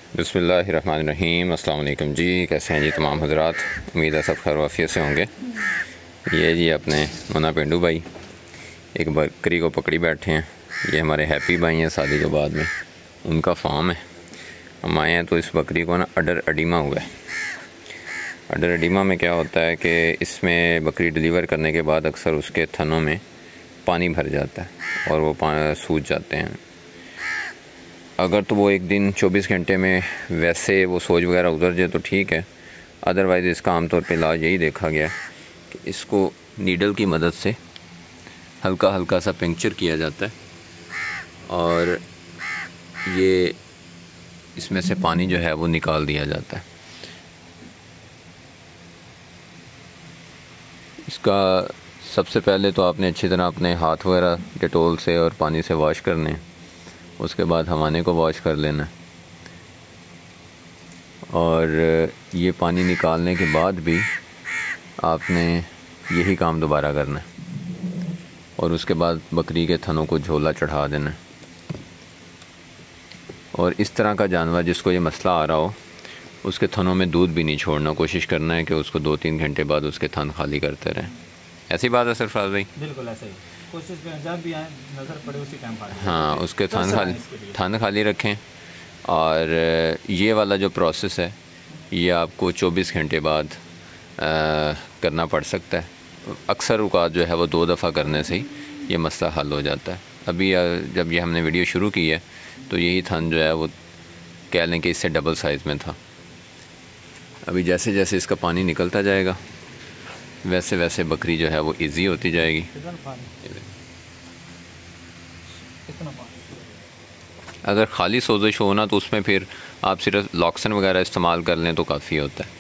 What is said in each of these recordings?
बिस्मिल्लाहिर्रहमानिर्रहीम। अस्सलाम वालेकुम जी, कैसे हैं जी तमाम हज़रात। उम्मीद है सब खैर वाफियत से होंगे। ये जी अपने मुन्ना पेंडू भाई एक बकरी को पकड़ी बैठे हैं। ये हमारे हैप्पी भाई हैं शादी के बाद में, उनका फार्म है। हम आए हैं तो इस बकरी को ना अडर एडिमा हुआ है। अडर एडिमा में क्या होता है कि इसमें बकरी डिलीवर करने के बाद अक्सर उसके थनों में पानी भर जाता है और वो सूज जाते हैं। अगर तो वो एक दिन 24 घंटे में वैसे वो सोज वगैरह उतर जाए तो ठीक है, अदरवाइज़ इसका आमतौर पे इलाज यही देखा गया कि इसको नीडल की मदद से हल्का हल्का सा पंक्चर किया जाता है और ये इसमें से पानी जो है वो निकाल दिया जाता है। इसका सबसे पहले तो आपने अच्छी तरह अपने हाथ वगैरह डेटोल से और पानी से वॉश करने हैं। उसके बाद हवाने को वॉश कर लेना है और ये पानी निकालने के बाद भी आपने यही काम दोबारा करना है और उसके बाद बकरी के थनों को झोला चढ़ा देना है। और इस तरह का जानवर जिसको ये मसला आ रहा हो उसके थनों में दूध भी नहीं छोड़ना, कोशिश करना है कि उसको 2-3 घंटे बाद उसके थन खाली करते रहें। ऐसी बात है सरफराज भाई? बिल्कुल ऐसे ही कोशिश करें, जब भी आए नज़र पड़े उसी टाइम खाली। हाँ, उसके थन खाली रखें। और ये वाला जो प्रोसेस है ये आपको 24 घंटे बाद करना पड़ सकता है। अक्सर औक़ात जो है वो 2 दफ़ा करने से ही ये मसला हल हो जाता है। अभी जब ये हमने वीडियो शुरू की है तो यही थन जो है वो कह लें कि इससे डबल साइज़ में था। अभी जैसे जैसे इसका पानी निकलता जाएगा वैसे वैसे बकरी जो है वो इजी होती जाएगी। अगर खाली सोजिश हो ना तो उसमें फिर आप सिर्फ लॉक्सन वगैरह इस्तेमाल कर लें तो काफ़ी होता है,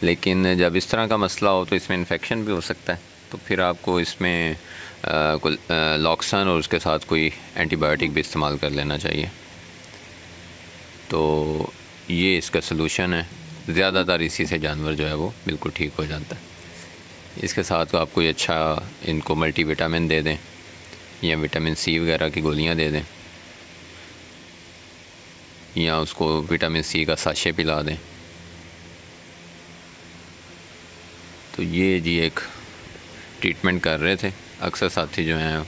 लेकिन जब इस तरह का मसला हो तो इसमें इन्फेक्शन भी हो सकता है, तो फिर आपको इसमें लॉक्सन और उसके साथ कोई एंटीबायोटिक भी इस्तेमाल कर लेना चाहिए। तो ये इसका सलूशन है। ज़्यादातर इसी से जानवर जो है वो बिल्कुल ठीक हो जाता है। इसके साथ आप कोई अच्छा इनको मल्टीविटामिन दे दें या विटामिन सी वगैरह की गोलियां दे दें या उसको विटामिन सी का साशे पिला दें। तो ये जी एक ट्रीटमेंट कर रहे थे। अक्सर साथी जो हैं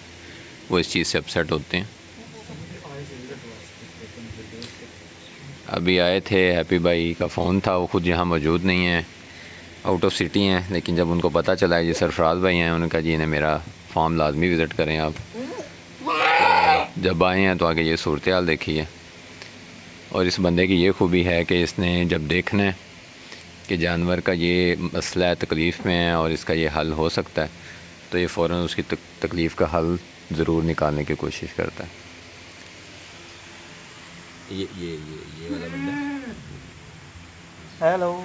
वो इस चीज़ से अपसेट होते हैं। अभी आए थे, हैप्पी भाई का फ़ोन था, वो खुद यहाँ मौजूद नहीं है, आउट ऑफ सिटी हैं। लेकिन जब उनको पता चला है जी सरफराज भाई हैं, उन्होंने कहा जी इन्हें मेरा फार्म लाजमी विज़िट करें आप। तो जब आए हैं तो आगे ये सूरत हाल देखी है। और इस बंदे की ये खूबी है कि इसने जब देखना है कि जानवर का ये मसला है, तकलीफ़ में है और इसका ये हल हो सकता है, तो ये फ़ौरन उसकी तकलीफ़ का हल ज़रूर निकालने की कोशिश करता है। ये वाला बंदा हेलो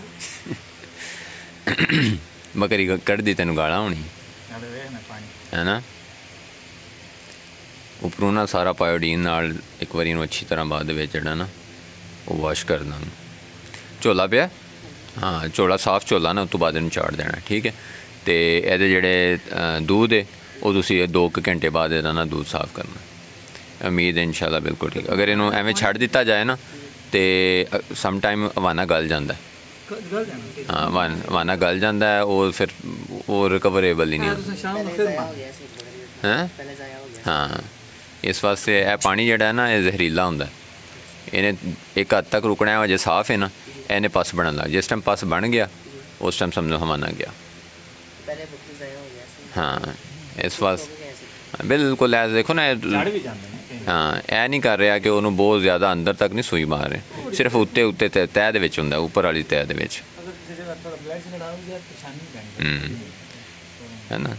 बकरी कट दी तेन गाला होनी है ना। उपरों ना सारा पायोडीन नाल एक बारी अच्छी तरह बाद जड़ा ना वो वॉश करना। झोला पिया, हाँ झोला साफ झोला ना, उस तो बाद चाड़ देना, ठीक है। तो ये जेह्ड़े दूध है वो तुसी 2 घंटे बाद इहदा ना दूध साफ करना। उम्मीद है इंशाल्लाह बिल्कुल ठीक। अगर इनू एवें छड़ दिता जाए ना तो सम टाइम हवाना गल जाता है। हाँ, हवाना गल जाता है, और फिर वो रिकवरेबल ही नहीं है। हाँ, इस वास्ते यह पानी जोड़ा है ना यह जहरीला होंदा है। इन्हें एक हद तक रुकना है, जो साफ है ना इन्हें पस बनन लग। जिस टाइम पस बन गया उस टाइम समझो हवाना गया। हाँ, इस वास्ते बिल्कुल ऐसे देखो ना, हाँ यह नहीं कर रहा कि उन्होंने बहुत ज़्यादा अंदर तक नहीं सूई मार रहे, सिर्फ उत्ते उत्ते तह दे विच हुंदा, उपर वाली तह दे विच है ना।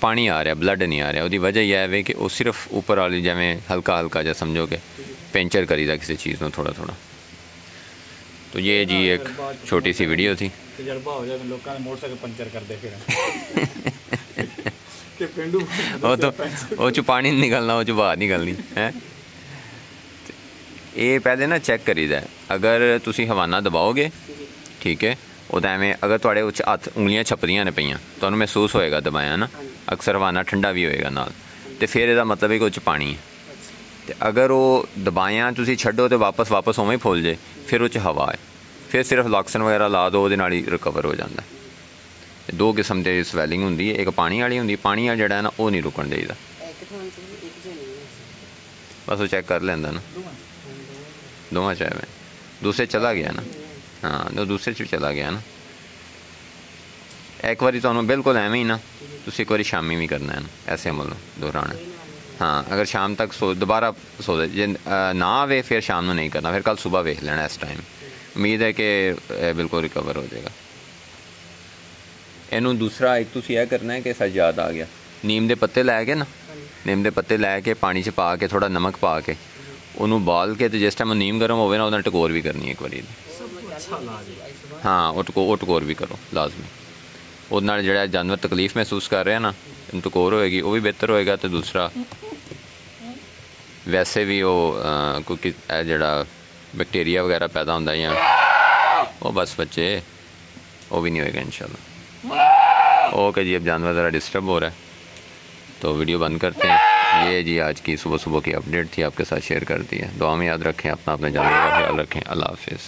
पानी आ रहा, ब्लड नहीं आ रहा। उसकी वजह यह है कि वो सिर्फ ऊपर वाली जिमें हल्का हल्का जा समझो कि पेंचर करीदा किसी चीज़ में थोड़ा थोड़ा। तो ये जी एक छोटी सी वीडियो थी। वो तो वो चो पानी नहीं निकलना, वो चो बाहर निकलनी है। ये पहले ना चेक करीदा है। अगर तुसी हवाना दबाओगे, ठीक है, वो एवें अगर थोड़े हथ उंगलियां छपदियां ने पईयां तो महसूस होएगा दबाया ना। अक्सर हवाना ठंडा भी होएगा नाल, तो फिर इसका मतलब है कि उस पानी है। ਤੇ ਅਗਰ ਉਹ ਦਬਾਈਆਂ ਤੁਸੀਂ ਛੱਡੋ ਤੇ ਵਾਪਸ ਉਵੇਂ ਹੀ ਫੁੱਲ ਜੇ, ਫਿਰ ਉਹ 'ਚ ਹਵਾ ਹੈ, ਫਿਰ ਸਿਰਫ ਲੌਕਸਨ ਵਗੈਰਾ ਲਾ ਦਿਓ, ਉਹਦੇ ਨਾਲ ਹੀ ਰਿਕਵਰ ਹੋ ਜਾਂਦਾ। ਦੋ ਕਿਸਮ ਦੀ ਸਵੈਲਿੰਗ ਹੁੰਦੀ ਹੈ, ਇੱਕ ਪਾਣੀ ਵਾਲੀ ਹੁੰਦੀ, ਪਾਣੀ ਵਾਲਾ ਜਿਹੜਾ ਹੈ ਨਾ ਉਹ ਨਹੀਂ ਰੁਕਣ ਦੇਈਦਾ, ਬਸ ਉਹ ਚੈੱਕ ਕਰ ਲੈਂਦਾ ਨਾ, ਦੋਵਾਂ ਚ ਐਵੇਂ। दूसरे चला गया ना, हाँ तो दूसरे च चला गया ना। एक बारी तो बिल्कुल एवं ही ना, तुम एक बार शामी भी करना है ना, ऐसे अमल दोहराना। हाँ अगर शाम तक दोबारा सो जे ना आवे फिर शाम को नहीं करना, फिर कल सुबह वेख लेना इस टाइम। उम्मीद है कि बिल्कुल रिकवर हो जाएगा। इनू दूसरा एक तुम यह करना है कि सच याद आ गया, नीम के पत्ते लैके ना, नीम के पत्ते लैके पानी च पा के थोड़ा नमक पा के ਉਹਨੂੰ ਬਾਲ ਕੇ, ਤੇ ਜਿਸ ਟਾਈਮ ਨੀਮ ਗਰਮ ਹੋਵੇ ਨਾ ਉਹਦਾ ਟਕੋਰ ਵੀ ਕਰਨੀ ਇੱਕ ਵਾਰੀ। ਹਾਂ ਉਹ ਟਕੋਰ ਵੀ ਕਰੋ ਲਾਜ਼ਮੀ, ਉਹਦੇ ਨਾਲ ਜਿਹੜਾ ਜਾਨਵਰ ਤਕਲੀਫ ਮਹਿਸੂਸ ਕਰ ਰਿਹਾ ਨਾ, ਟਕੋਰ ਹੋਏਗੀ ਉਹ ਵੀ ਬਿਹਤਰ ਹੋਏਗਾ। ਤੇ ਦੂਸਰਾ ਵੈਸੇ ਵੀ ਉਹ ਕੋਈ ਜਿਹੜਾ ਬੈਕਟੀਰੀਆ ਵਗੈਰਾ ਪੈਦਾ ਹੁੰਦਾ ਜਾਂ ਉਹ बस बच्चे वो भी नहीं होएगा इंशाल्लाह। ओके जी, अब जानवर ज़रा डिस्टर्ब हो रहा है तो वीडियो बंद करते हैं। ये जी आज की सुबह की अपडेट थी, आपके साथ शेयर कर दी है। दुआ में याद रखें, अपना अपने जानवर का ख्याल रखें। अल्लाह हाफिज़।